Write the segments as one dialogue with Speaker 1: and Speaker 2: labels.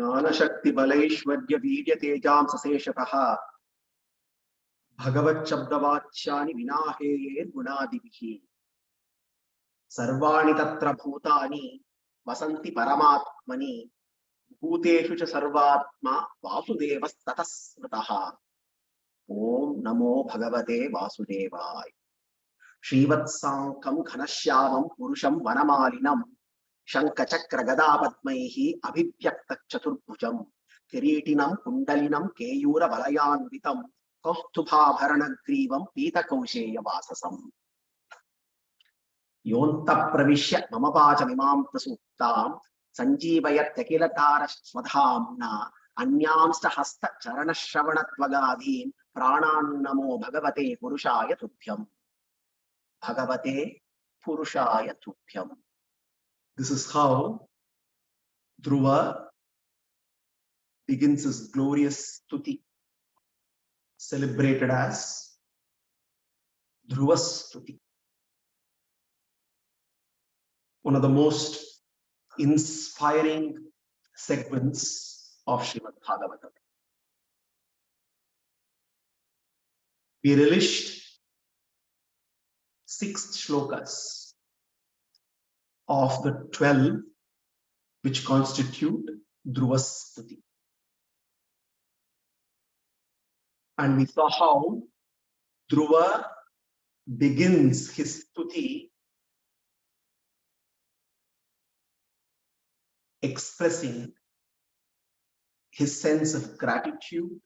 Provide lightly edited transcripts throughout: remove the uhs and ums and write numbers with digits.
Speaker 1: ज्ञानशक्ति बलैश्वर्य वीर्य तेजांस शेषतः भगवच्छब्दवाच्यानि विनाहेर्गुणादिभिः सर्वाणि तत्र भूतानि वसन्ति परमात्मनि भूतेषु च सर्वात्मा वासुदेवस्ततः स्मृतः। ओम नमो भगवते वासुदेवाय। श्रीवत्साङ्कं घनश्यामं पुरुषं वनमालिनं शङ्खचक्र गदापद्मैः अभिव्यक्तचतुर्भुजं किरीटिनं कुण्डलिनं केयूरवलयान्वितं कौस्तुभाभरणग्रीवं पीतकौशेयवाससम् योऽन्तःप्रविश्य मम वाचमिमां प्रसूक्तां सञ्जीवयत्यखिलतारस्वधाम्ना अन्यांश्च हस्तचरणश्रवणत्वगादीन् प्राणान्नमो भगवते पुरुषाय तुभ्यम्। भगवते पुरुषाय तुभ्यम्। This is how Dhruva begins his glorious stuti, celebrated as Dhruva Stuti. One of the most inspiring segments of Srimad Bhagavatam. We relished 6 shlokas of the 12 which constitute Dhruva Stuti. And we saw how Dhruva begins his stuti expressing his sense of gratitude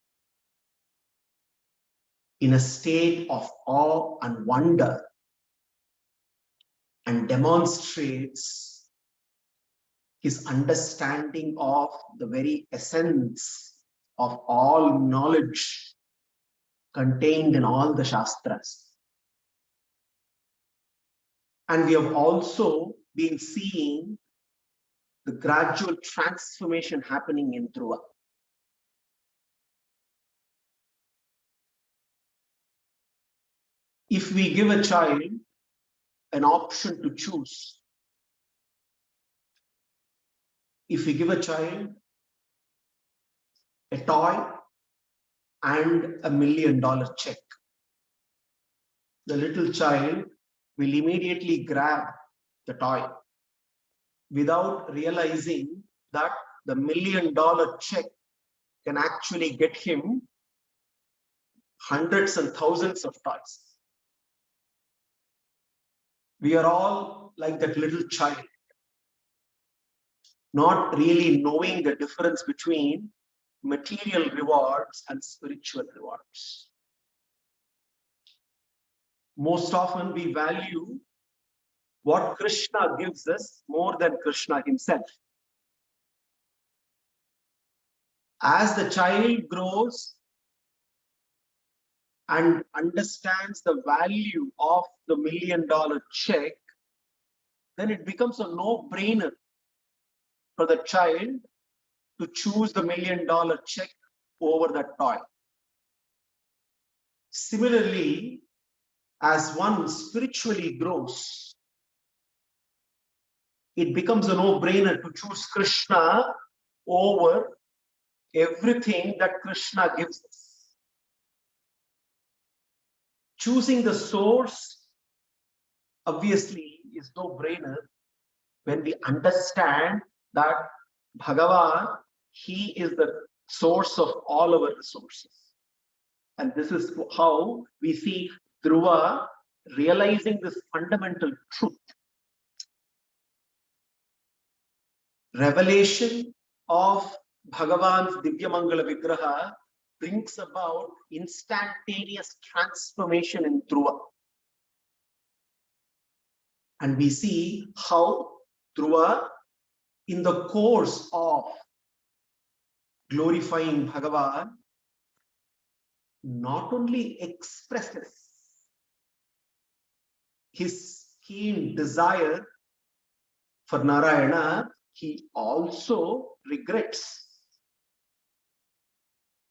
Speaker 1: in a state of awe and wonder, and demonstrates his understanding of the very essence of all knowledge contained in all the Shastras. And we have also been seeing the gradual transformation happening in Dhruva. If we give a child an option to choose, if we give a child a toy and $1 million check, the little child will immediately grab the toy without realizing that the $1 million check can actually get him hundreds and thousands of toys. We are all like that little child, not really knowing the difference between material rewards and spiritual rewards. Most often we value what Krishna gives us more than Krishna himself. As the child grows and understands the value of the $1 million check, then it becomes a no-brainer for the child to choose the $1 million check over that toy. Similarly, as one spiritually grows, it becomes a no-brainer to choose Krishna over everything that Krishna gives us. Choosing the source obviously is no-brainer when we understand that Bhagavan, he is the source of all our resources. And this is how we see Dhruva realizing this fundamental truth. Revelation of Bhagavan's Divya Mangala Vigraha brings about instantaneous transformation in Dhruva. And we see how Dhruva, in the course of glorifying Bhagavan, not only expresses his keen desire for Narayana, he also regrets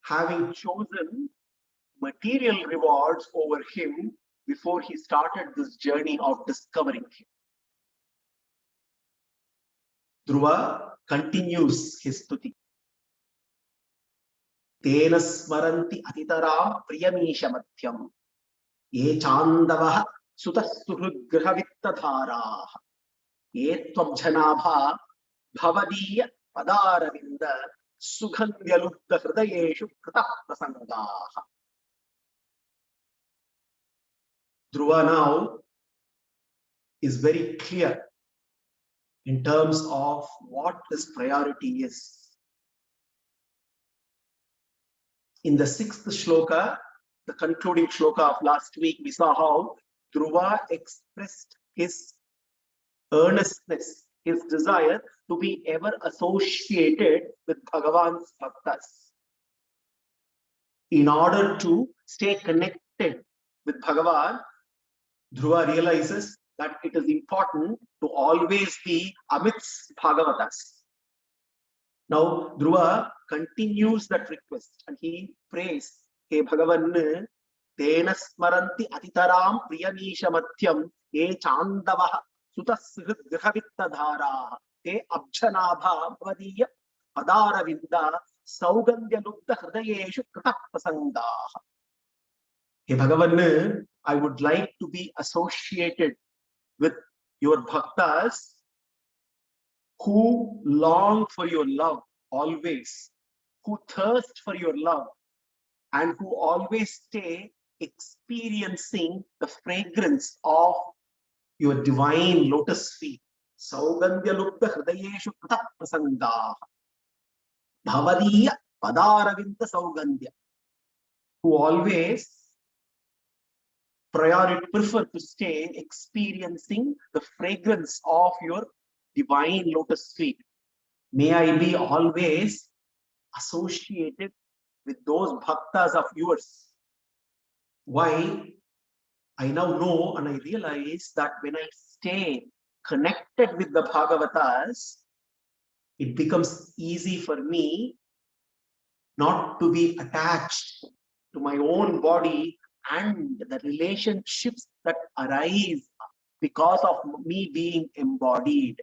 Speaker 1: having chosen material rewards over him before he started this journey of discovering him. Dhruva continues his stuti. Tena smaranti atitaram priyamishamathyam. Ye chandavah sutasuhrugrahavittadharaah. Ye tvabjanabha bhavadiya padaravinda sugandhyalubdha hridayeshu krita prasangaah. Dhruva now is very clear in terms of what his priority is. In the 6th shloka, the concluding shloka of last week, we saw how Dhruva expressed his earnestness, his desire to be ever associated with Bhagavan's bhaktas. In order to stay connected with Bhagavan, Dhruva realizes that it is important to always be amidst Bhagavatas. Now, Dhruva continues that request and he prays, He Bhagavan, Tena smaranti atitaram priyamishamathyam, Ye chandavaha sutasgrahavittadhara, Te abjanabha bhavadiya padaravinda saugandhya lupta hridayeshu krita prasangaah. Hey Bhagavan, I would like to be associated with your bhaktas who long for your love always, who thirst for your love, and who always stay experiencing the fragrance of your divine lotus feet. Saugandhya lupta hridayeshu krita prasangaah. Bhavadiya padaravinda saugandhya. Who always prefer to stay experiencing the fragrance of your divine lotus feet. May I be always associated with those bhaktas of yours. Why? I now know and I realize that when I stay connected with the Bhagavatas, it becomes easy for me not to be attached to my own body and the relationships that arise because of me being embodied.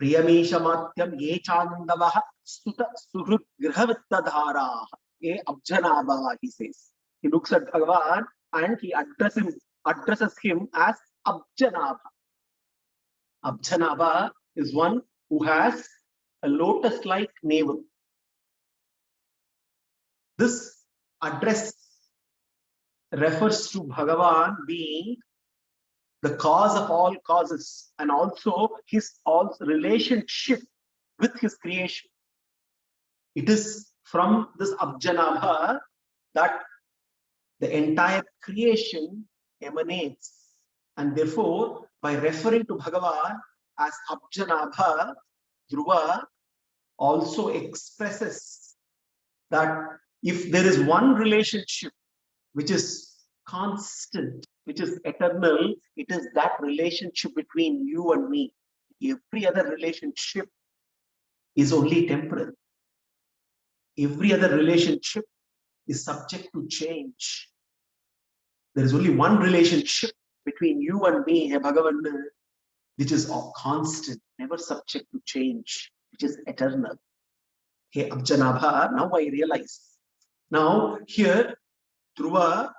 Speaker 1: Priyamishamathyam ye chandavaha stuta suhrut grahavittadharaah. Ye abjanabha, he says. He looks at Bhagavan and he addresses him as Abjanabha. Abjanabha is one who has a lotus-like navel. This address refers to Bhagavan being the cause of all causes and also his relationship with his creation. It is from this Abjanabha that the entire creation emanates. And therefore, by referring to Bhagavan as Abjanabha, Dhruva also expresses that if there is one relationship which is constant, which is eternal, it is that relationship between you and me. Every other relationship is only temporal. Every other relationship is subject to change. There is only one relationship between you and me, Hey Bhagavan, which is constant, never subject to change, which is eternal. Hey Abjanabha, now I realize. Now here, Dhruva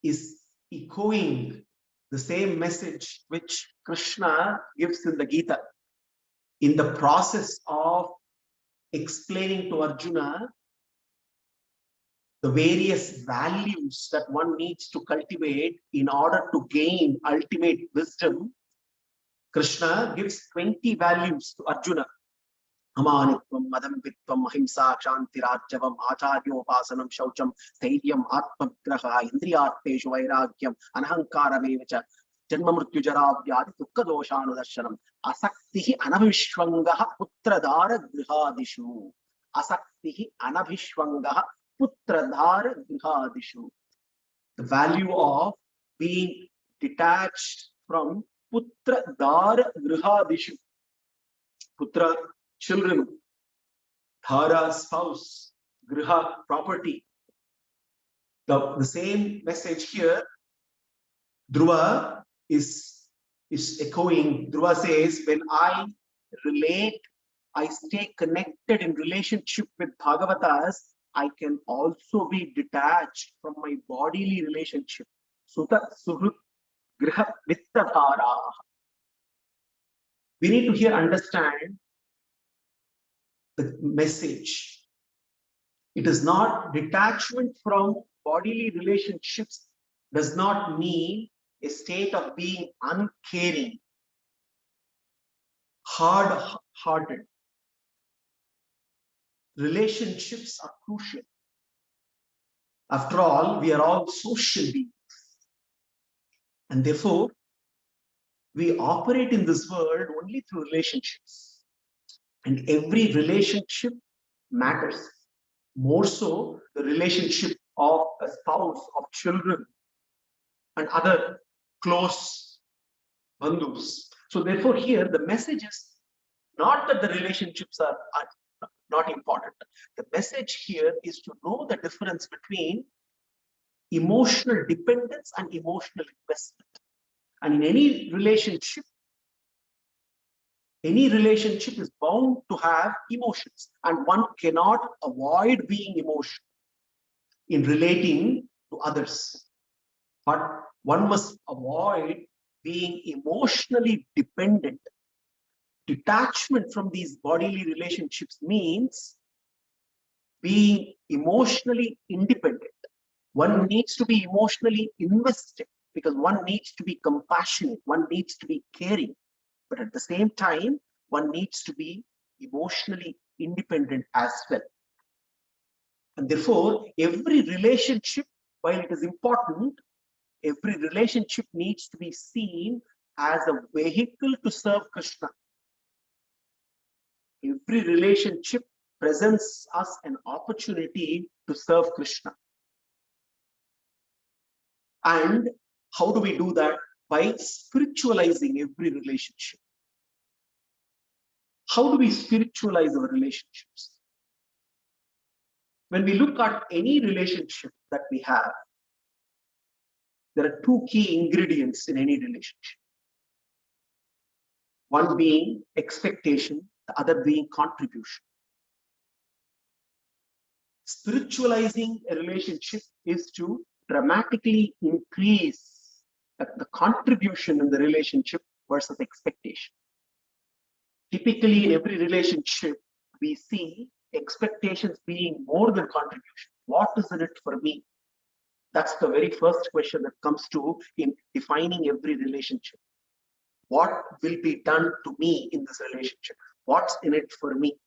Speaker 1: is echoing the same message which Krishna gives in the Gita. In the process of explaining to Arjuna the various values that one needs to cultivate in order to gain ultimate wisdom, Krishna gives 20 values to Arjuna. Amanitvam, Madambitvam, Ahimsa, Kshantirajyavam, Acharyopasanam, Shaucham, Stairyam, Atmagraha, Indriyarteshu, Vairagyam, Anahankaramevacha, Janmamrutyujaravyadi, Dukkadoshanudarshanam, Asaktihi Anabhishwangaha, Putradhara Grihadishu. Asaktihi Anabhishwangaha, Putradhara Grihadishu. The value of being detached from Putradhara Grihadishu. Putra, children, Dhara, spouse, Griha, property. The same message here, Dhruva is echoing. Dhruva says, when I relate I stay connected in relationship with Bhagavatas, I can also be detached from my bodily relationship. Sutta Suhrut Griha Vittadhara. We need to here understand the message. It is not detachment from bodily relationships, does not mean a state of being uncaring, hard-hearted. Relationships are crucial. After all, we are all social beings. And therefore, we operate in this world only through relationships. And every relationship matters. More so, the relationship of a spouse, of children, and other close bandhus. So therefore, here the message is not that the relationships are not important. The message here is to know the difference between emotional dependence and emotional investment. And in any relationship is bound to have emotions, and one cannot avoid being emotional in relating to others. But one must avoid being emotionally dependent. Detachment from these bodily relationships means being emotionally independent. One needs to be emotionally invested because one needs to be compassionate, one needs to be caring. But at the same time, one needs to be emotionally independent as well. And therefore, every relationship, while it is important, every relationship needs to be seen as a vehicle to serve Krishna. Every relationship presents us an opportunity to serve Krishna. And how do we do that? By spiritualizing every relationship. How do we spiritualize our relationships? When we look at any relationship that we have, there are two key ingredients in any relationship. One being expectation, the other being contribution. Spiritualizing a relationship is to dramatically increase the contribution in the relationship versus expectation. Typically, in every relationship, we see expectations being more than contribution. What is in it for me? That's the very first question that comes to in defining every relationship. What will be done to me in this relationship? What's in it for me?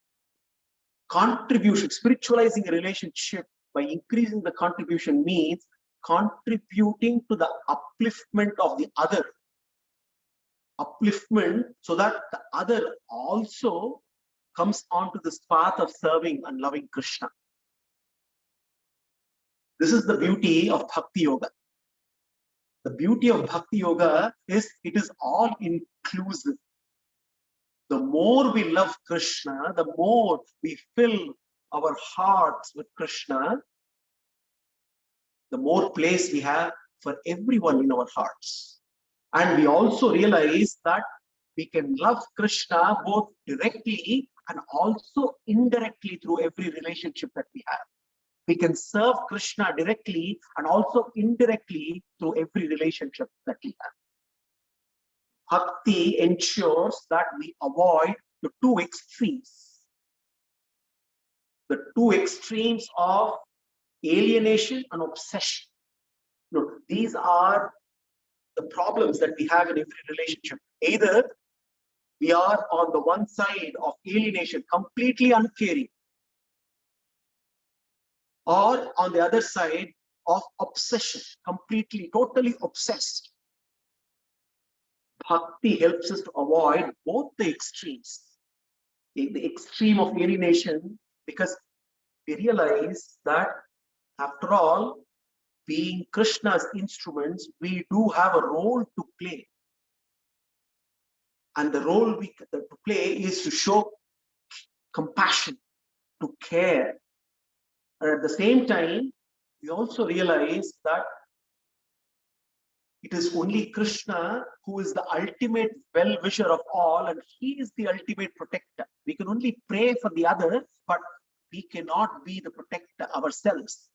Speaker 1: Contribution, spiritualizing a relationship by increasing the contribution means contributing to the upliftment of the other. Upliftment so that the other also comes onto this path of serving and loving Krishna. This is the beauty of Bhakti Yoga. The beauty of Bhakti Yoga is it is all inclusive. The more we love Krishna, the more we fill our hearts with Krishna, the more place we have for everyone in our hearts. And we also realize that we can love Krishna both directly and also indirectly through every relationship that we have. We can serve Krishna directly and also indirectly through every relationship that we have. Bhakti ensures that we avoid the two extremes. The two extremes of alienation and obsession. No, these are the problems that we have in every relationship. Either we are on the one side of alienation, completely uncaring, or on the other side of obsession, completely, totally obsessed. Bhakti helps us to avoid both the extremes. The extreme of alienation, because we realize that after all, being Krishna's instruments, we do have a role to play. And the role we to play is to show compassion, to care. And at the same time, we also realize that it is only Krishna who is the ultimate well-wisher of all, and he is the ultimate protector. We can only pray for the other, but we cannot be the protector ourselves.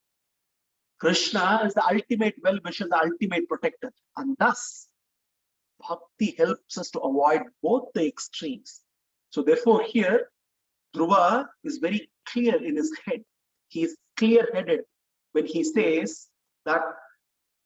Speaker 1: Krishna is the ultimate well-wisher, the ultimate protector, and thus bhakti helps us to avoid both the extremes. So therefore here Dhruva is very clear in his head. He is clear-headed when he says that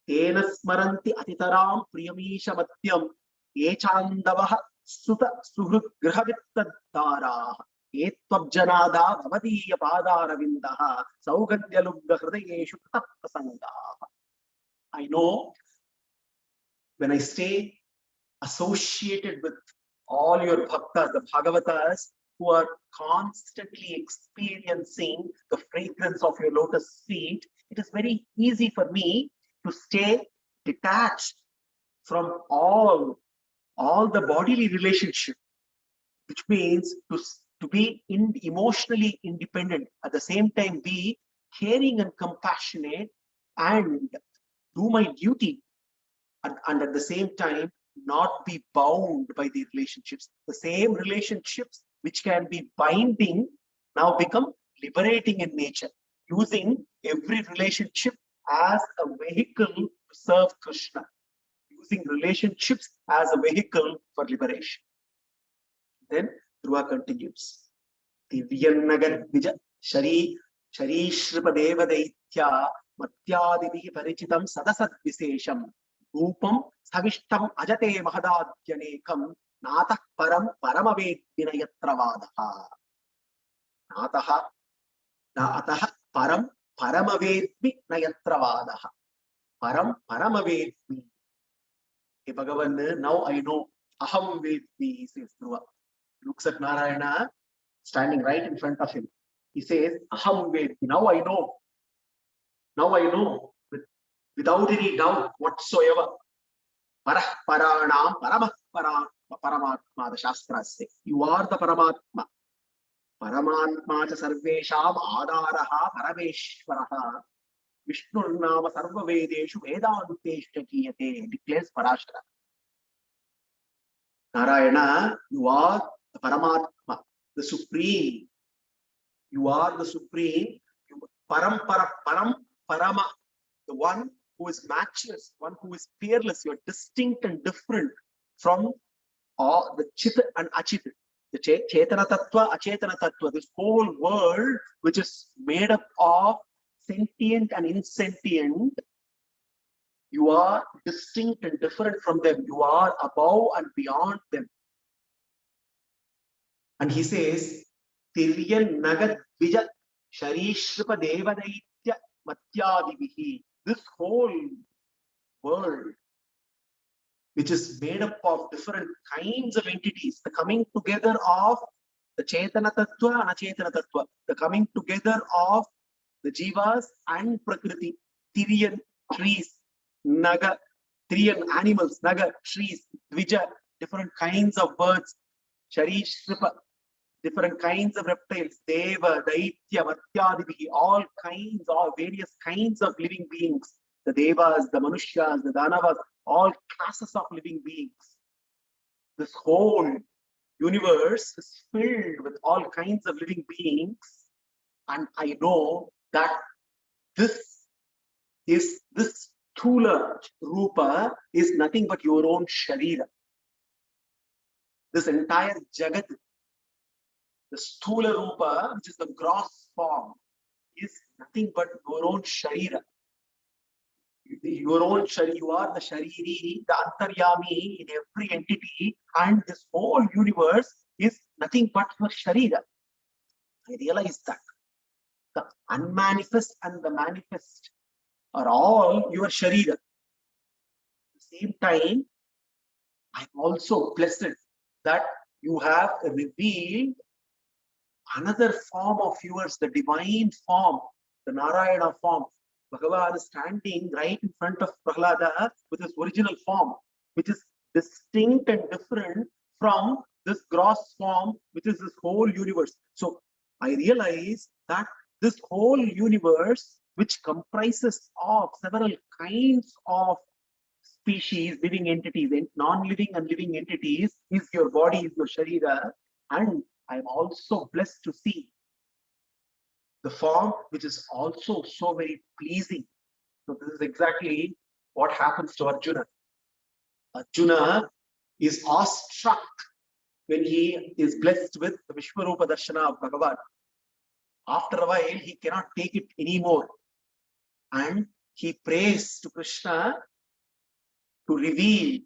Speaker 1: Tena smaranti atitaram priyamisha matyam echandavah suta suhrut grahavittadara ettvabjanada bhavadiya padaravindaha saugadyalubdha hridayeshu taprasangaha. I know when I stay associated with all your bhaktas, the Bhagavatas, who are constantly experiencing the fragrance of your lotus feet, it is very easy for me to stay detached from all the bodily relationship, which means to be emotionally independent, at the same time be caring and compassionate and do my duty, and at the same time not be bound by the relationships. The same relationships which can be binding now become liberating in nature, using every relationship as a vehicle to serve Krishna, using relationships as a vehicle for liberation. Then Dhruva continues. Divyannagar Vija Shari Shripa Deva Daitya Matyadivihi Parichitam Sadasat Visesham Rupam Savishtam Ajate Mahadadyanekam Natah Param Paramavedvinayatravadaha. Natah Param Paramavedvi Nayatravadaha. Param Paramavedvi. Hey Bhagavan, now I know. Aham Vedvi, says Dhruva. Looks at Narayana standing right in front of him. He says, Aham Vedvi. Now I know. Now I know. Without any doubt whatsoever. Parah Paranam Paramah Paramatma, the Shastras say. You are the Paramatma. Paramatma cha sarvesham adaraha parameshwaraha. Vishnu nama sarva vedeshu vedanteshta kiyate, declares Parashara. Narayana, you are the Paramatma, the Supreme. You are the Supreme. Param, Parama, the one who is matchless, one who is fearless. You are distinct and different from all the Chit and Achit, the Chetana Tattva, Achetana Tattva, this whole world which is made up of sentient and insentient. You are distinct and different from them. You are above and beyond them. And he says, Tiryan Nagat Vija Sharishripa Devadaitya Matyadivihi. This whole world, which is made up of different kinds of entities, the coming together of the Chetana Tattva and Achetana Tattva, the coming together of the Jivas and Prakriti, Tiriyan, trees, Naga, Tiriyan animals, Naga, trees, Dvija, different kinds of birds, Sharishripa, different kinds of reptiles, Deva, Daitya, Matyadivihi, all kinds, all various kinds of living beings, the Devas, the Manushyas, the Danavas, all classes of living beings. This whole universe is filled with all kinds of living beings, and I know that this Sthula Rupa is nothing but your own Sharira. This entire Jagat, the Sthula Rupa, which is the gross form, is nothing but your own Sharira. Your own Sharira, you are the Shariri, the Antaryami in every entity, and this whole universe is nothing but your Sharira. I realize that. The unmanifest and the manifest are all your Sharira. At the same time, I'm also blessed that you have revealed another form of yours, the divine form, the Narayana form. Bhagavan is standing right in front of Prahlada with his original form, which is distinct and different from this gross form, which is this whole universe. So I realize that this whole universe, which comprises of several kinds of species, living entities, and non-living and living entities is your body, is your sharira. And I'm also blessed to see the form which is also so very pleasing. So this is exactly what happens to Arjuna. Arjuna is awestruck when he is blessed with the Vishwarupa Darshana of Bhagavan. After a while, he cannot take it anymore. And he prays to Krishna to reveal.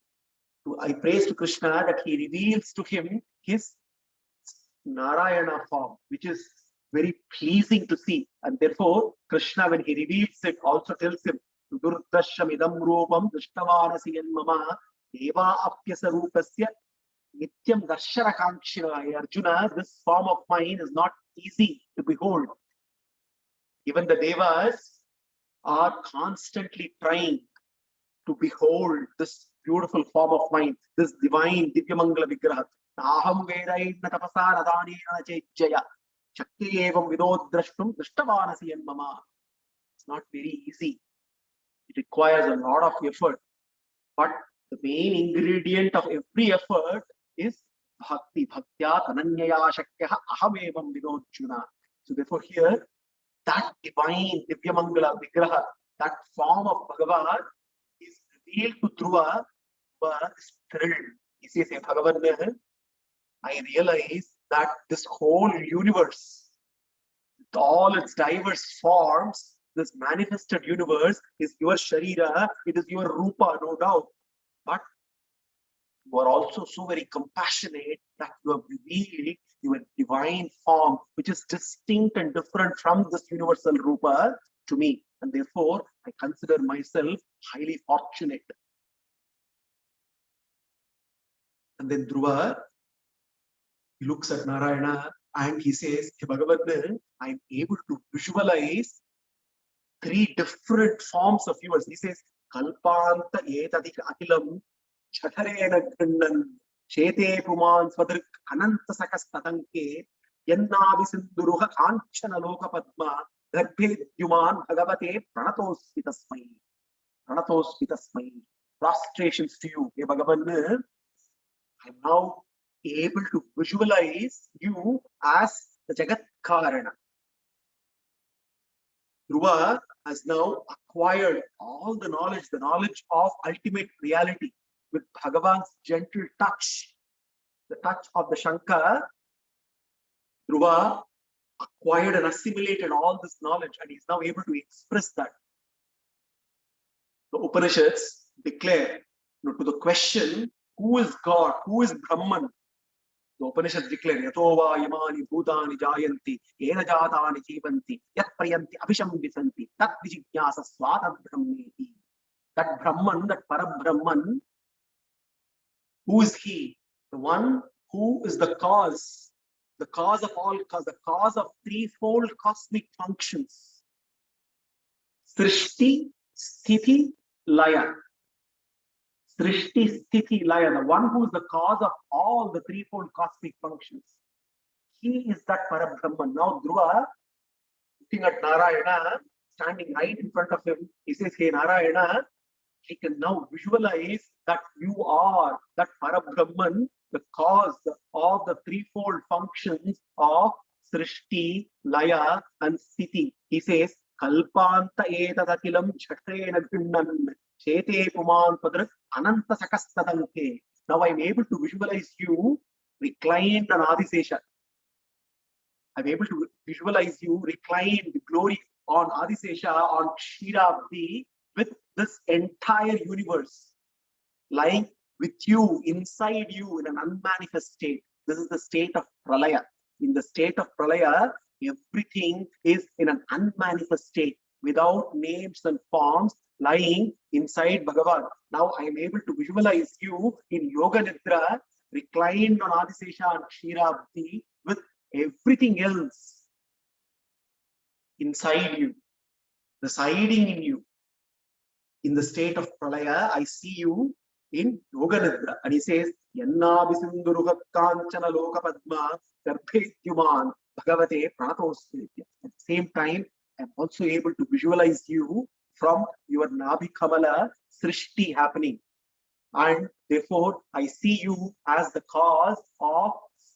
Speaker 1: I praise to Krishna that he reveals to him his Narayana form, which is very pleasing to see. And therefore, Krishna, when he reveals it, also tells him, Durdashamidam Rupam Drishtavanasi Mama Deva Apyasa Rupasya Nityam Darshana Kankshina. Arjuna, this form of mine is not easy to behold. Even the Devas are constantly trying to behold this beautiful form of mine, this divine Divyamangala Vigraha. Aham Vedaina Tapasa Radhanena Chejaya Shakti Evam Vidodrashtum Drishtavanasi Mama. It's not very easy. It requires a lot of effort. But the main ingredient of every effort is Bhakti. Bhaktya Tananyaya Shakya Aham Evam Vidojjuna. So therefore here, that divine Divyamangala Vigraha, that form of Bhagavan is revealed to Dhruva. Dhruva is thrilled. He says, hey, Bhagavan, I realize that this whole universe, with all its diverse forms, this manifested universe is your Sharira, it is your Rupa, no doubt. But you are also so very compassionate that you have revealed your divine form, which is distinct and different from this universal Rupa to me. And therefore, I consider myself highly fortunate. And then Dhruva, he looks at Narayana and he says, hey, Bhagavan, I'm able to visualize three different forms of yours. He says, Kalpanta etadik akilam chatarena grandan chete puman swadrik ananta sakastatanke yannavi sinduruha kanchana loka padma garbhe yuman bhagavate pranatosmitasmai. Pranatosmitasmai. Prostrations to you, hey Bhagavan. I'm now able to visualize you as the Jagat Karana. Dhruva has now acquired all the knowledge of ultimate reality with Bhagavan's gentle touch, the touch of the Shankara. Dhruva acquired and assimilated all this knowledge and is now able to express that. The Upanishads declare, to the question, who is God, who is Brahman? The Upanishads declare, Yatova yamani bhutani jayanti, yena jatani jivanti, yat prayanti abhisham visanti, tat vijijnasa swata brahmeti. That Brahman, that Parabrahman, who is he? The one who is the cause of all cause, the cause of threefold cosmic functions. Srishti, Sthiti, Laya. Srishti, Sthiti, Laya, the one who is the cause of all the threefold cosmic functions. He is that Parabrahman. Now Dhruva, looking at Narayana, standing right in front of him, he says, hey Narayana, he can now visualize that you are that Parabrahman, the cause of the threefold functions of Srishti, Laya, and Sthiti. He says, Kalpanta etadakilam chatrena grinnan chete puman padrak ananta sakastadanke. Now I'm able to visualize you reclined on Adisesha. I'm able to visualize you reclined, glory on Adisesha, on Kshiravati, with this entire universe lying with you, inside you, in an unmanifest state. This is the state of Pralaya. In the state of Pralaya, everything is in an unmanifest state, without names and forms, lying inside Bhagavan. Now I am able to visualize you in Yoga Nidra, reclined on Adisesha and Kshiravati, with everything else inside you, residing in you. In the state of Pralaya, I see you in Yoga Nidra. And he says, Yanna Bisinduruha Kanchana Loka Padma Garbhetyuman Bhagavate Pranatosmiti. At the same time, I'm also able to visualize you from your Nabhi Kamala Srishti happening. And therefore, I see you as the cause of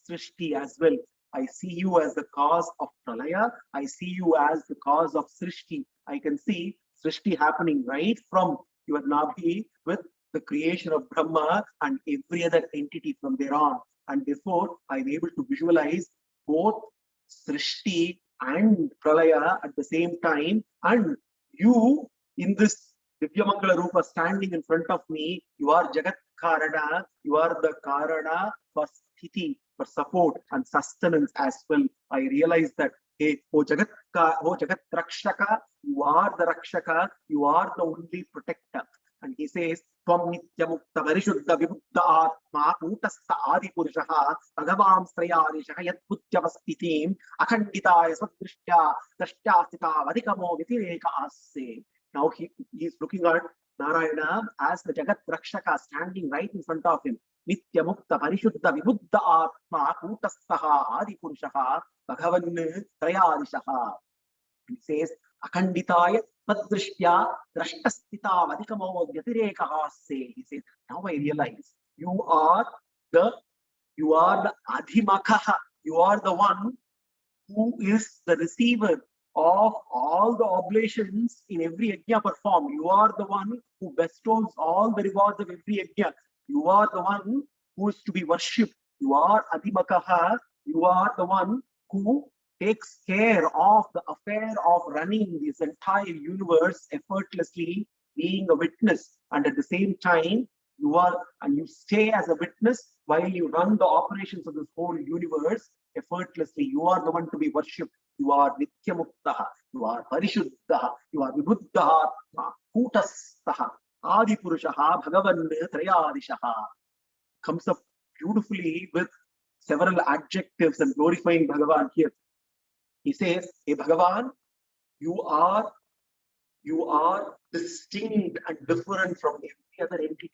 Speaker 1: Srishti as well. I see you as the cause of Pralaya. I see you as the cause of Srishti. I can see Srishti happening right from your Nabhi with the creation of Brahma and every other entity from there on. And therefore, I'm able to visualize both Srishti and Pralaya at the same time. And you in this Divyamangala Rupa standing in front of me, you are Jagat Karana, you are the Karana for Sthiti, for support and sustenance as well. I realize that, hey, oh Jagat Rakshaka, you are the Rakshaka, you are the only protector. And he says, Tvam Nityamukta Varishuddha Vibuddha Atma Kutastha Adi Purushaha Bhagavam Strayadishaha Yat Buddhyavastitim Akhanditaya Swadrishtya Drashtya Vadikamo Vitireka Asse. Now he is looking at Narayana as the Jagat Rakshaka standing right in front of him. Nityamukta Parishuddha Vibuddha Atma Kutastaha Adi Purushaha Bhagavan Trayadishaha. He says, Akhanditaya Padrishtya Drashtastita Vadikamo Vyatirekaha se. He says, now I realize you are the Adhimakaha. You are the one who is the receiver of all the oblations in every yajna performed. You are the one who bestows all the rewards of every yajna. You are the one who is to be worshipped. You are Adhimakaha. You are the one who takes care of the affair of running this entire universe effortlessly, being a witness. And at the same time, you stay as a witness while you run the operations of this whole universe effortlessly. You are the one to be worshipped. You are Nityamuktaha, you are Parishuddhaha, you are Vibuddhaha, Kutastaha, Adi Purushaha, Bhagavan Trayadishaha. Comes up beautifully with several adjectives and glorifying Bhagavan here. He says, hey Bhagavan, you are distinct and different from every other entity.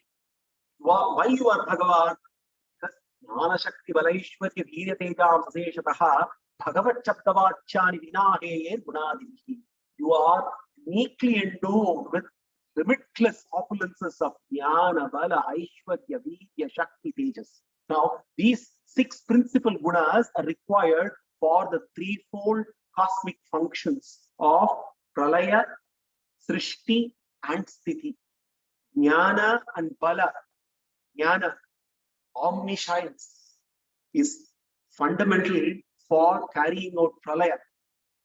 Speaker 1: Why you are Bhagavan? Because Jnana Shakti Balaishwarya Veerya Tejam Sasheshataha Bhagavat Chabdavachani Vinaheye Gunadihi. You are uniquely endowed with limitless opulences of Jnana, Bala, Aishwarya, Veerya, Shakti, Tejas. Now, these 6 principal gunas are required for the threefold cosmic functions of Pralaya, Srishti, and Sthiti. Jnana and Bala, Jnana, omniscience, is fundamental for carrying out Pralaya,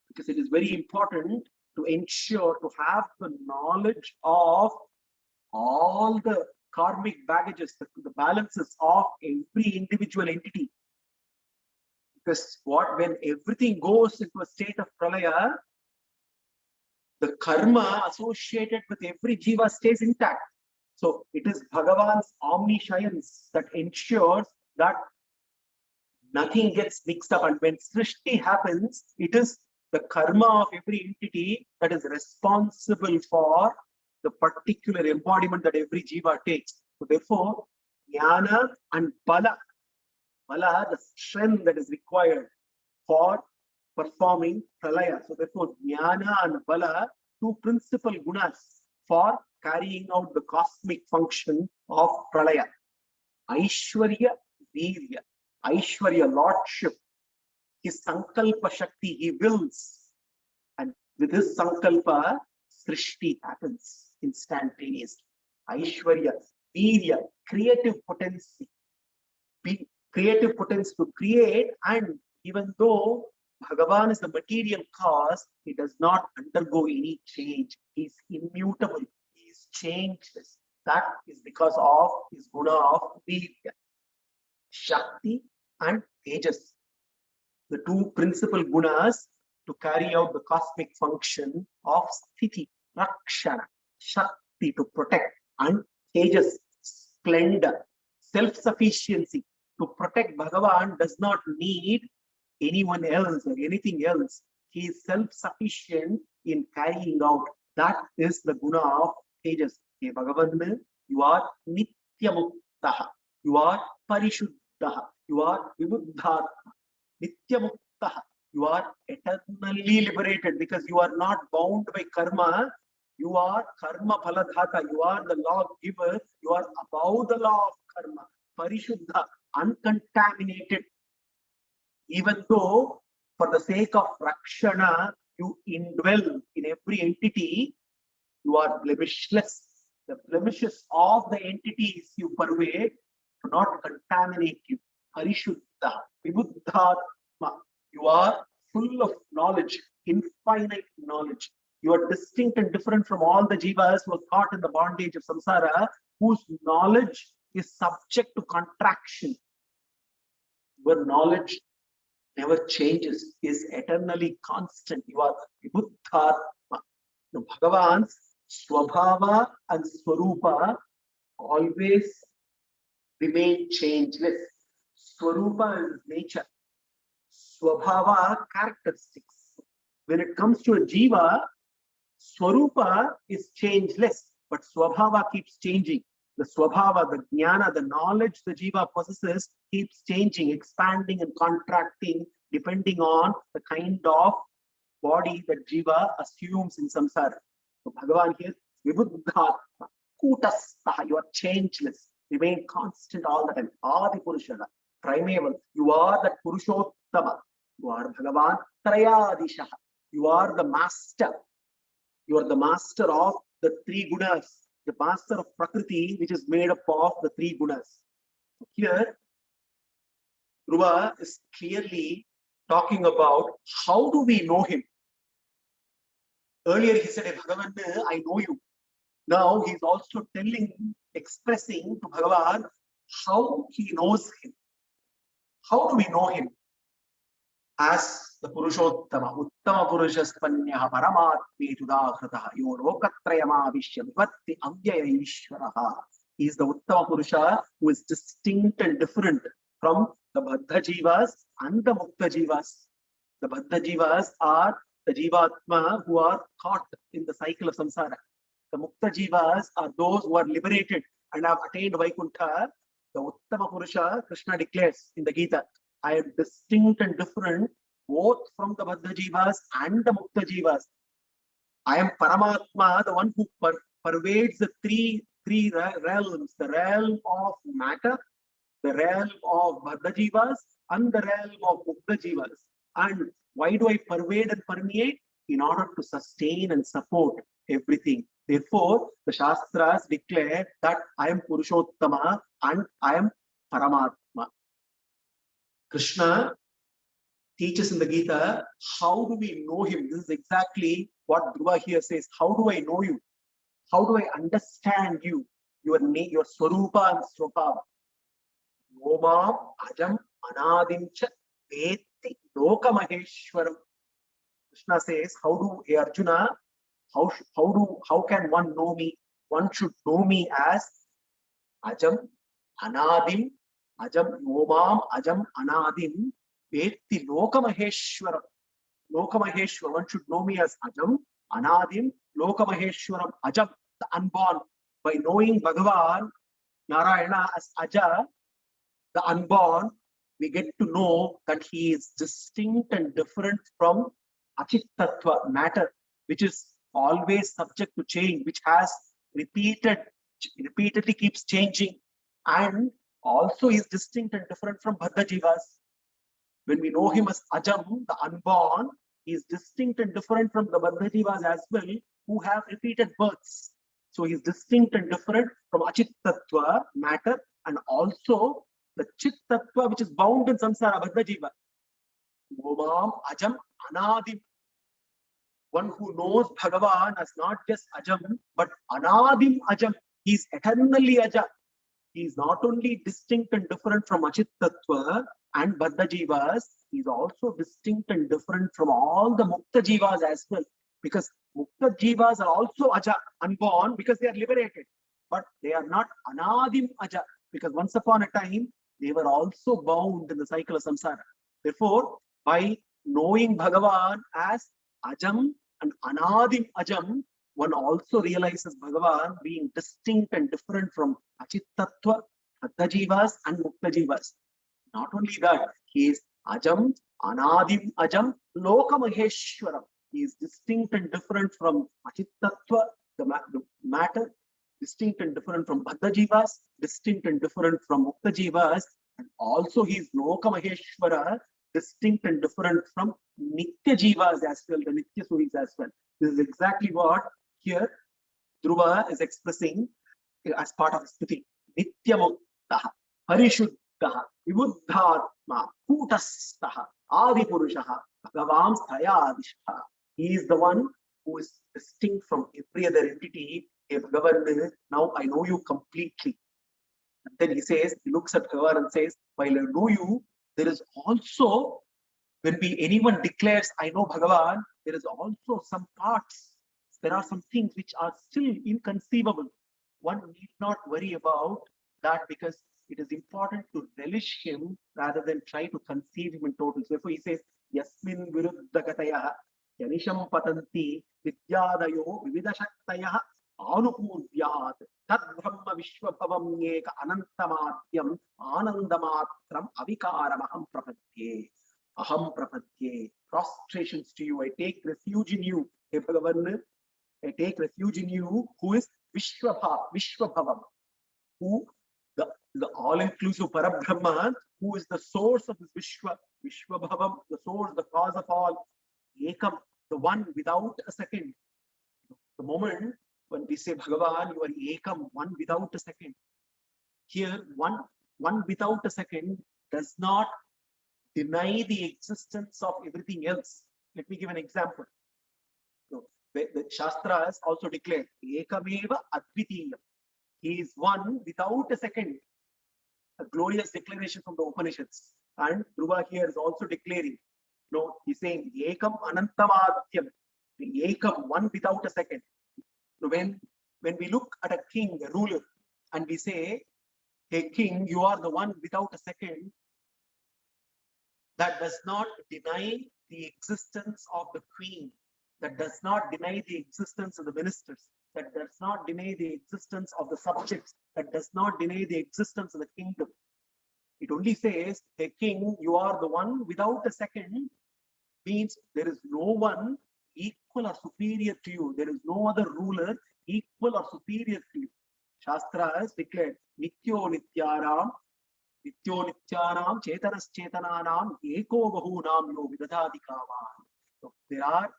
Speaker 1: because it is very important to ensure to have the knowledge of all the karmic baggages, the balances of every individual entity. Because when everything goes into a state of Pralaya, the karma associated with every jiva stays intact. So it is Bhagavan's omniscience that ensures that nothing gets mixed up. And when Srishti happens, it is the karma of every entity that is responsible for the particular embodiment that every jiva takes. So therefore, Jnana and Bala, the strength that is required for performing Pralaya. So therefore, Jnana and Bala, 2 principal gunas for carrying out the cosmic function of Pralaya. Aishwarya, Veerya. Aishwarya, lordship. His Sankalpa Shakti, he wills. And with his Sankalpa, Srishti happens instantaneously. Aishwarya, Veerya, creative potency. Creative potency to create, and even though Bhagavan is the material cause, he does not undergo any change. He is immutable. He is changeless. That is because of his guna of Veerya. Shakti and Tejas, the 2 principal gunas to carry out the cosmic function of Sthiti, Rakshana, Shakti to protect, and Tejas, splendor, self-sufficiency. To protect, Bhagavan does not need anyone else or anything else. He is self-sufficient in carrying out. That is the guna of Tejas. Hey Bhagavan, you are Nityamuktaha, you are Parishuddhaha, you are Vibuddha, Nityamuktaha, you are eternally liberated because you are not bound by karma. You are karma phaladhata. You are the law giver. You are above the law of karma. Parishuddha, uncontaminated. Even though for the sake of rakshana, you indwell in every entity, you are blemishless. The blemishes of the entities you pervade do not contaminate you. Parishuddha, Vibuddhatma. You are full of knowledge, infinite knowledge. You are distinct and different from all the jivas who are caught in the bondage of samsara, whose knowledge is subject to contraction. Your knowledge never changes, is eternally constant. You are Vibuddhatma. The Bhagavan's Swabhava and Swarupa always remain changeless. Swarupa is nature. Swabhava, characteristics. When it comes to a jiva, Swarupa is changeless, but Swabhava keeps changing. The Swabhava, the Jnana, the knowledge the jiva possesses keeps changing, expanding and contracting depending on the kind of body that jiva assumes in samsara. So Bhagavan here, Vibuddhatma, Kutastha, you are changeless, remain constant all the time. Adi Purushana, primeval, you are that Purushottama, you are Bhagavan, Trayadisha, you are the master. You are the master of the three gunas, the master of Prakriti, which is made up of the three gunas. Here, Dhruva is clearly talking about how do we know him. Earlier he said, hey, Bhagavan, I know you. Now he's also expressing to Bhagavan how he knows him. How do we know him? As the Purushottama, Uttama Purushaspanyaha Paramatmi Tudakrataha, Yorokatrayama Vishya Vivatti Avyaya Ishvaraha. He is the Uttama Purusha who is distinct and different from the Baddha Jivas and the Mukta Jivas. The Baddha Jivas are the Jivatma who are caught in the cycle of samsara. The Mukta Jivas are those who are liberated and have attained Vaikuntha. The Uttama Purusha, Krishna declares in the Gita, I am distinct and different both from the Baddha Jivas and the Mukta Jivas. I am Paramatma, the one who pervades the three realms, the realm of matter, the realm of Baddha Jivas, and the realm of Mukta Jivas. And why do I pervade and permeate? In order to sustain and support everything. Therefore, the Shastras declare that I am Purushottama and I am Paramatma. Krishna teaches in the Gita, how do we know him? This is exactly what Dhruva here says. How do I know you? How do I understand you? Your Swarupa and Swabhava. Omam Ajam Anadimcha Veti Loka Maheshwaram. Krishna says, how do Arjuna, how can one know me? One should know me as Ajam Anadim, Ajam Omam Ajam Anadim Veti Loka Maheshwaram. Loka Maheshwaram. One should know me as Ajam Anadim Loka Maheshwaram. Ajam, the unborn. By knowing Bhagavan Narayana as Aja, the unborn, we get to know that he is distinct and different from Achit Tattva, matter, which is always subject to change, which has repeatedly keeps changing, and also is distinct and different from Baddha Jivas. When we know him as Ajam, the unborn, he is distinct and different from the Baddha Jivas as well, who have repeated births. So he is distinct and different from Achit Tattva, matter, and also the Chit Tattva, which is bound in samsara, Baddha Jiva. Omam Ajam Anadim. One who knows Bhagavan as not just Ajam, but Anadim Ajam. He is eternally Aja. He is not only distinct and different from Achit Tattva and Baddha Jivas, he is also distinct and different from all the Mukta Jivas as well. Because Mukta Jivas are also Aja, unborn, because they are liberated. But they are not Anadim Aja, because once upon a time, they were also bound in the cycle of samsara. Therefore, by knowing Bhagavan as Ajam and Anadim Ajam, one also realizes Bhagavan being distinct and different from Achit Tattva, Baddha Jivas and Mukta Jivas. Not only that, he is Ajam, Anadim Ajam, Loka Maheshwaram. He is distinct and different from Achit Tattva, the matter distinct and different from Baddha Jivas, distinct and different from Mukta Jivas, and also he is Loka Maheshwara, distinct and different from Nitya Jivas as well, the Nitya Suris as well. This is exactly what here Dhruva is expressing as part of the Stuti. Nitya Muktaha, Parishuddhaha, Vibuddhatma, Kutastaha, Adi Purushaha, Bhagavam Stayadishaha. He is the one who is distinct from every other entity. Hey, Bhagavan, now I know you completely. And then he says, he looks at Bhagavan and says, while I know you, there is also, when anyone declares, I know Bhagavan, there is also some parts. There are some things which are still inconceivable. One need not worry about that because it is important to relish him rather than try to conceive him in total. So therefore he says, Yasmin Viruddhagataya Yanisham Patanti Vidyadayo Vividashaktaya Anupurvyat Tad Brahma Vishwabhavam Yeka Anantamatyam Anandamatram Avikaram Aham Prapadye. Aham Prapadye. Prostrations to you. I take refuge in you. Hey Bhagavan, I take refuge in you, who is Vishwabhavam, who the all-inclusive Parabrahma, who is the source of this Vishwabhavam, the source, the cause of all, Ekam, the one without a second. The moment when we say Bhagavan, you are Ekam, one without a second. Here, one without a second does not deny the existence of everything else. Let me give an example. The Shastras also declare Ekameva Advitiyam. He is one without a second. A glorious declaration from the Upanishads. And Dhruva here is also declaring, no, he's saying Ekam Anantamadyam. Ekam, one without a second. So when we look at a king, a ruler, and we say, hey king, you are the one without a second, that does not deny the existence of the queen. That does not deny the existence of the ministers. That does not deny the existence of the subjects. That does not deny the existence of the kingdom. It only says, hey king, you are the one without a second, means there is no one equal or superior to you. There is no other ruler equal or superior to you. Shastra has declared, Nityo Nityaram, Chetanas Chetananam, Eko Bahunam Yo Vidadadikavan. So there are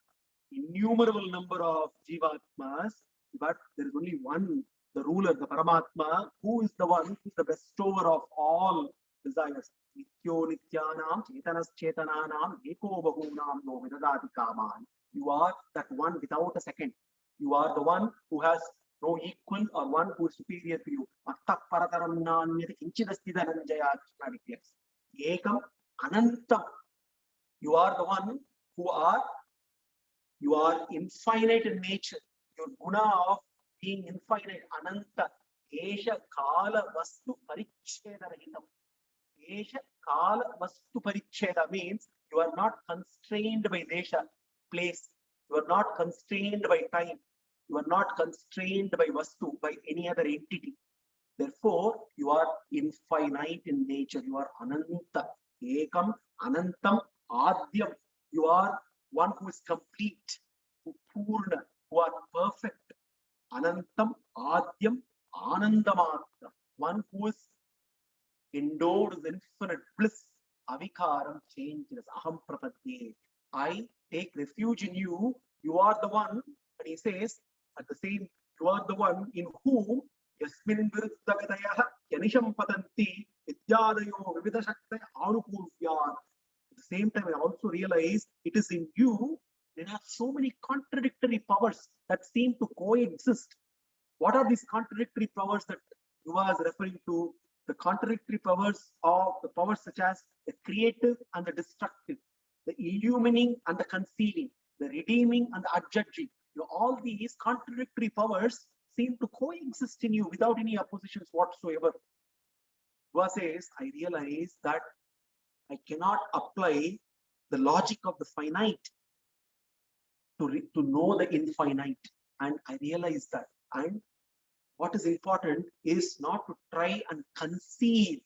Speaker 1: innumerable number of Jivatmas, but there is only one, the ruler, the Paramatma, who is the one who is the bestower of all desires. Nityo Nityanam, Chetanas Chetananam, Eko Bahunam No Vidadadikaman. You are that one without a second. You are the one who has no equal or one who is superior to you. Ekam Anantam. You are the one who you are infinite in nature. Your guna of being infinite, Ananta, Esha Kala Vastu Paricheda Rahitam. Esha Kala Vastu Paricheda means you are not constrained by Desha, place. You are not constrained by time. You are not constrained by Vastu, by any other entity. Therefore, you are infinite in nature. You are Ananta. Ekam, Anantam, Adyam. You are one who is complete, who Purna, who are perfect. Anantam, Adyam, Anandamatra. One who is endowed with infinite bliss. Avikaram, changeless. Aham Prapadye. I take refuge in you. You are the one. And he says, at the same, you are the one in whom Yasmin Viruddhagataya Yanisham Patanti Vidyadayo Vividashaktaya Anupurvyat. At the same time, I also realize it is in you. There are so many contradictory powers that seem to coexist. What are these contradictory powers that Yuva is referring to? The contradictory powers of the powers such as the creative and the destructive, the illumining and the concealing, the redeeming and the adjudging. All these contradictory powers seem to coexist in you without any oppositions whatsoever. Yuva says, I realize that I cannot apply the logic of the finite to know the infinite. And I realize that. And what is important is not to try and conceive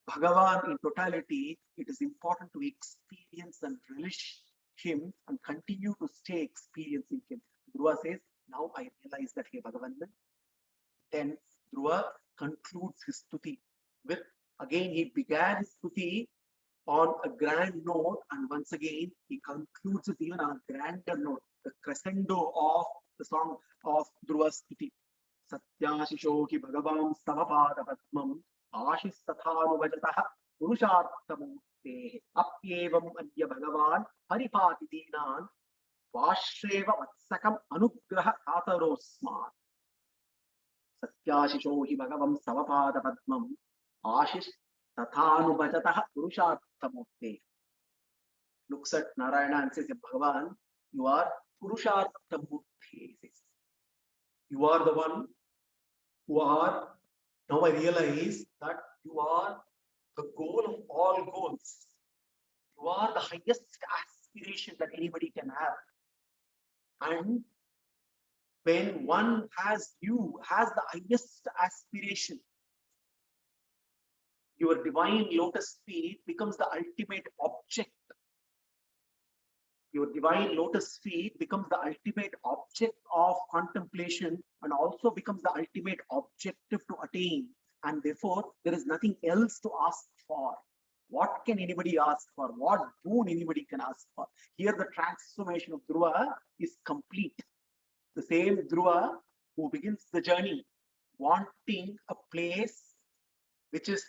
Speaker 1: Bhagavan in totality. It is important to experience and relish him and continue to stay experiencing him. Dhruva says, Now I realize that, hey Bhagavan. Then Dhruva concludes his stuti with, again he began his stuti on a grand note, and once again he concludes it even on a grander note, the crescendo of the song of Dhruva's stuti. Satyashisho ki bhagavan stavapada padmam ashis tathanuvajatah purusharthamurte apyevam anya bhagavan paripati dinan vashreva vatsakam anugraha katarosmat. Satyashisho hi bhagavam stavapada padmam ashis tathanuvajatah purusharthamurte. Looks at Narayana and says, Bhagavan, you are Purusharthamurti. You are the one who are, now I realize that you are the goal of all goals. You are the highest aspiration that anybody can have. And when one has the highest aspiration, your divine lotus feet becomes the ultimate object. Your divine lotus feet becomes the ultimate object of contemplation and also becomes the ultimate objective to attain. And therefore, there is nothing else to ask for. What can anybody ask for? What boon anybody can ask for? Here, the transformation of Dhruva is complete. The same Dhruva who begins the journey wanting a place which is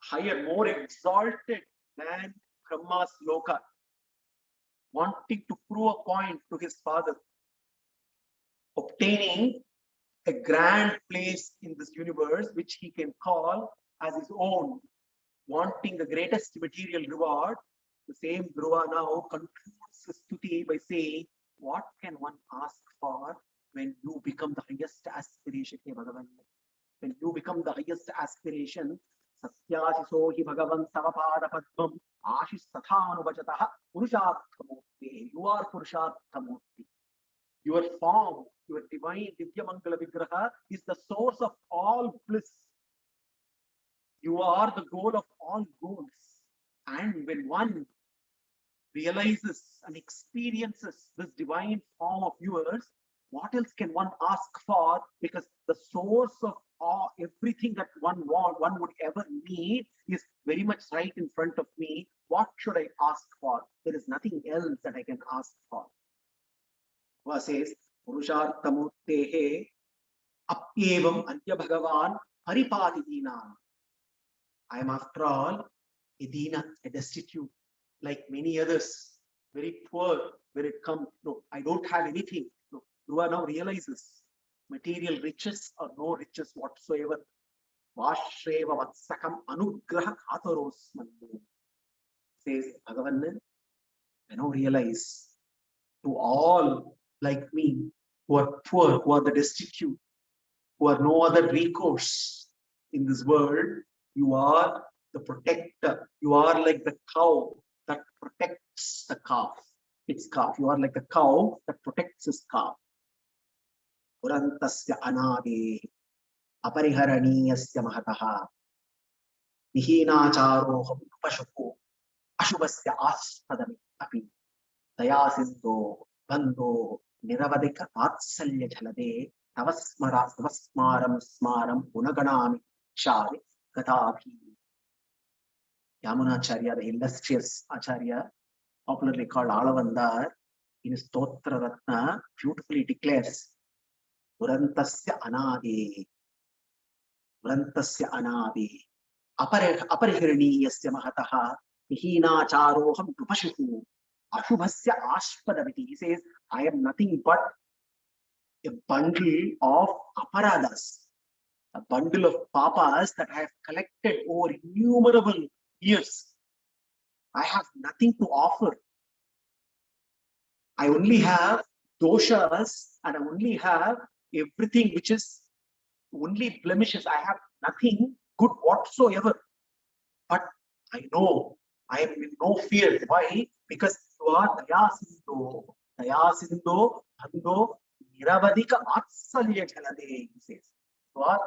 Speaker 1: higher, more exalted than Brahma's Loka, wanting to prove a point to his father, obtaining a grand place in this universe which he can call as his own, wanting the greatest material reward. The same Dhruva now concludes his stuti by saying, what can one ask for when you become the highest aspiration, hey Bhagavan? When you become the highest aspiration, Satyashiso hi Bhagavan Savapada Padmam Ashis Tathanuvajatah Purusharthamurti. You are Purusharthamurti. Your form, your divine Divya Mangala Vigraha is the source of all bliss. You are the goal of all goals. And when one realizes and experiences this divine form of yours, what else can one ask for? Because the source of all, everything that one would ever need is very much right in front of me. What should I ask for? There is nothing else that I can ask for. What says, Purusharthamurtehe apyevam anya bhagavan paripati dinam. I am after all a dina, a destitute, like many others, very poor when it comes. No, I don't have anything. No, Dhruva now realizes material riches or no riches whatsoever. Vashreva vatsakam anugraha katarosman. Says Bhagavan, I now realize to all like me, who are poor, who are the destitute, who are no other recourse in this world, you are the protector. You are like the cow that protects the calf. Its calf. You are like the cow that protects its calf. Purantasya anadi apariharaniyasya mahataha nihinacharoham upashuko ashubasya aspadami api dayasindo bando niravadika vatsalya jhalade tavasmaram smaram punaganami shari Gatavi. Yamunacharya, the illustrious Acharya, popularly called Alavandar, in his Stotra Ratna, beautifully declares, Purantasya anadi, Purantasya anadi, Aparihiraniyasya mahataha, Mihina charoham dupashuhu, Ashubhasya ashpadaviti. He says, I am nothing but a bundle of aparadas, a bundle of papas that I have collected over innumerable years. I have nothing to offer. I only have doshas and I only have everything which is only blemishes. I have nothing good whatsoever. But I know I am in no fear. Why? Because you are Dayasindo. Dayasindo, Bhando, Niravadika Vatsalya Jhalade, he says. You are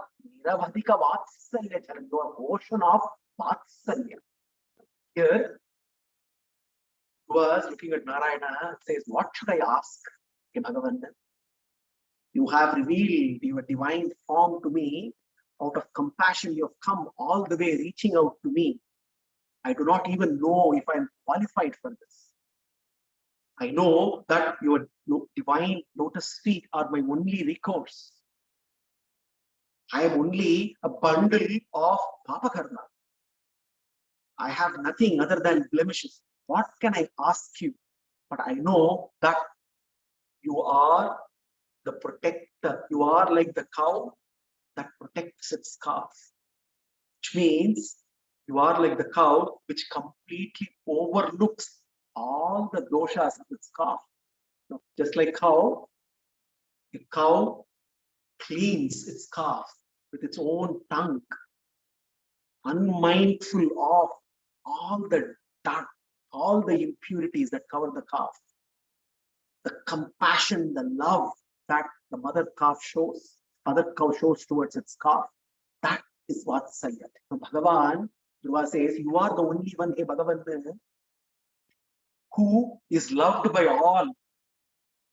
Speaker 1: Niravadika Vatsalya Jhalade. You are ocean of Vatsalya. Here, was looking at Narayana and says, what should I ask? Okay, Bhagavan, You have revealed your divine form to me. Out of compassion, you have come all the way, reaching out to me. I do not even know if I am qualified for this. I know that your divine lotus feet are my only recourse. I am only a bundle of Papa Karma. I have nothing other than blemishes. What can I ask you? But I know that you are the protector. You are like the cow that protects its calf, which means you are like the cow which completely overlooks all the doshas of its calf. Just like how a cow cleans its calf with its own tongue, unmindful of all the dirt, all the impurities that cover the calf. The compassion, the love that the mother cow shows towards its calf, that is Vatsalya. Now, Bhagavan, Dhruva says, you are the only one, hey Bhagavan, who is loved by all,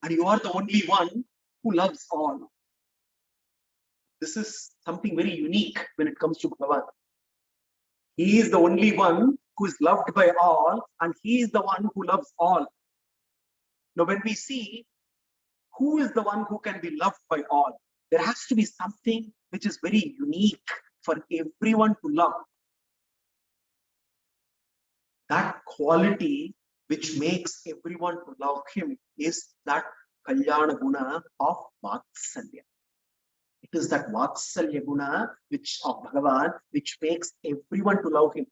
Speaker 1: and you are the only one who loves all. This is something very unique when it comes to Bhagavan. He is the only one who is loved by all, and he is the one who loves all. Now, when we see who is the one who can be loved by all, there has to be something which is very unique for everyone to love. That quality which makes everyone to love him is that Kalyana Guna of Vatsalya. It is that Vatsalya Guna which of Bhagavan which makes everyone to love him.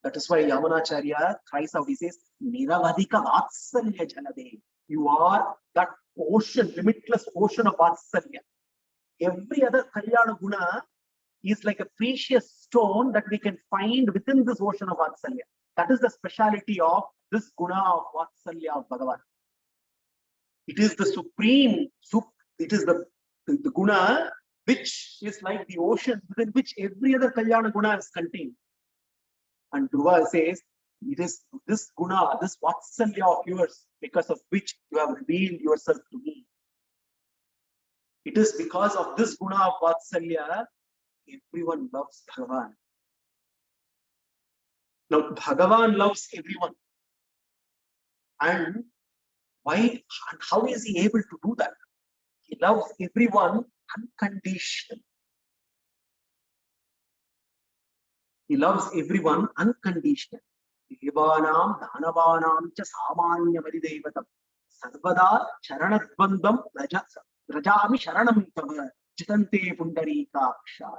Speaker 1: That is why Yamunacharya cries out, he says, Niravadika Vatsalya Jalade. You are that ocean, limitless ocean of Vatsalya. Every other Kalyana Guna is like a precious stone that we can find within this ocean of Vatsalya. That is the speciality of this Guna of Vatsalya of Bhagavan. It is the supreme, it is the Guna which is like the ocean within which every other Kalyana Guna is contained. And Dhruva says, it is this Guna, this Vatsalya of yours, because of which you have revealed yourself to me. It is because of this Guna of Vatsalya, everyone loves Bhagavan. Now, Bhagavan loves everyone. And why and how is he able to do that? He loves everyone unconditionally. He loves everyone unconditionally. Devanam, Dhanavanam, cha Samanya Maridevatam. Sarvada Charanadvandam Rajami Sharanam Tava Chitante Pundarikaksha.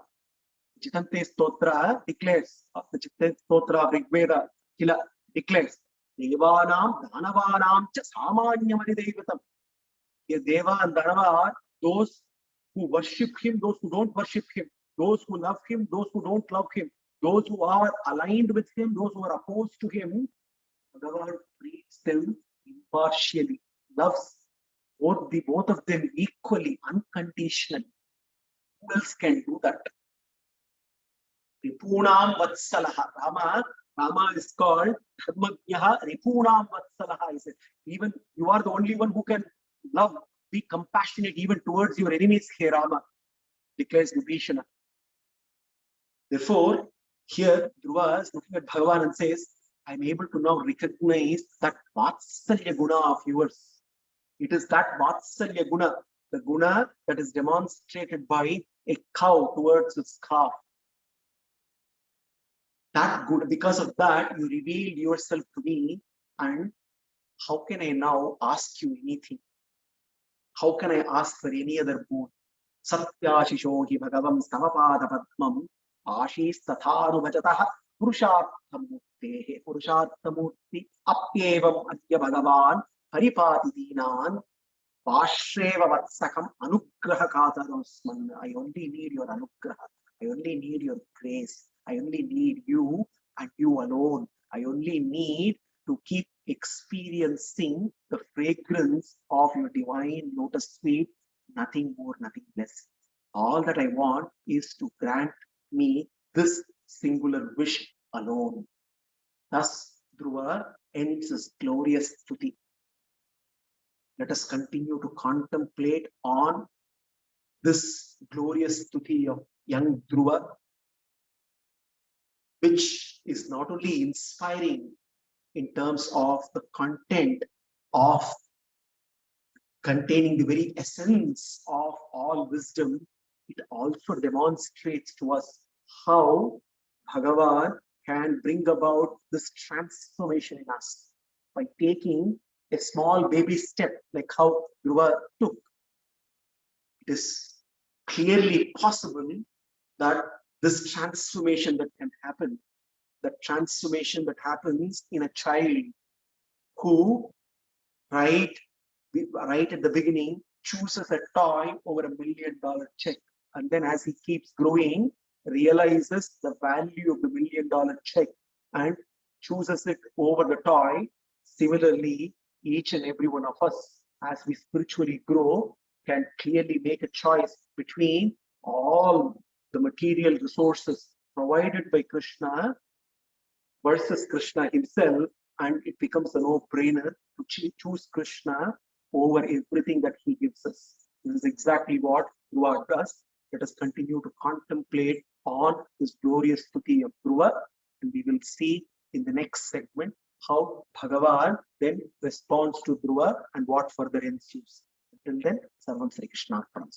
Speaker 1: Chitante Stotra declares, the Chitante Stotra of Rigveda Kila declares, Devanam, Dhanavanam, cha Samanya Maridevatam. Yes, Deva and Dhanava are those who worship him, those who don't worship him, those who love him, those who don't love him, those who are aligned with him, those who are opposed to him. Bhagavan treats them impartially, loves both of them equally, unconditionally. Who else can do that? Ripunam Vatsalaha. Rama is called Dharmagyaha Ripunam Vatsalaha. He said, even you are the only one who can love, be compassionate even towards your enemies, He Rama, declares Vibhishana. Therefore, here Dhruva is looking at Bhagavan and says, I'm able to now recognize that Vatsalya Guna of yours. It is that Vatsalya Guna, the Guna that is demonstrated by a cow towards its calf. That good, because of that, you revealed yourself to me, and how can I now ask you anything? How can I ask for any other boon? Satyashisho hi bhagavam stamapada padmam ashis tatharu vajatah purusharthamurtehe purusharthamurti apyevam adya bhagavan paripati dinan vashreva vatsakam anugraha katarosman. I only need your anugraha. I only need your grace. I only need you and you alone. I only need to keep experiencing the fragrance of your divine lotus feet, nothing more, nothing less. All that I want is to grant me this singular wish alone. Thus, Dhruva ends his glorious stuti. Let us continue to contemplate on this glorious stuti of young Dhruva, which is not only inspiring in terms of the content of containing the very essence of all wisdom, it also demonstrates to us how Bhagavan can bring about this transformation in us by taking a small baby step, like how Dhruva took. It is clearly possible that this transformation that can happen, the transformation that happens in a child who, right at the beginning, chooses a toy over $1 million check. And then as he keeps growing, realizes the value of the $1 million check and chooses it over the toy. Similarly, each and every one of us, as we spiritually grow, can clearly make a choice between all the material resources provided by Krishna versus Krishna himself, and it becomes a no-brainer to choose Krishna over everything that he gives us. This is exactly what Dhruva does. Let us continue to contemplate on this glorious stuti of Dhruva, and we will see in the next segment how Bhagavan then responds to Dhruva and what further ensues. Until then, Sarvam Sri Krishna Arpanam.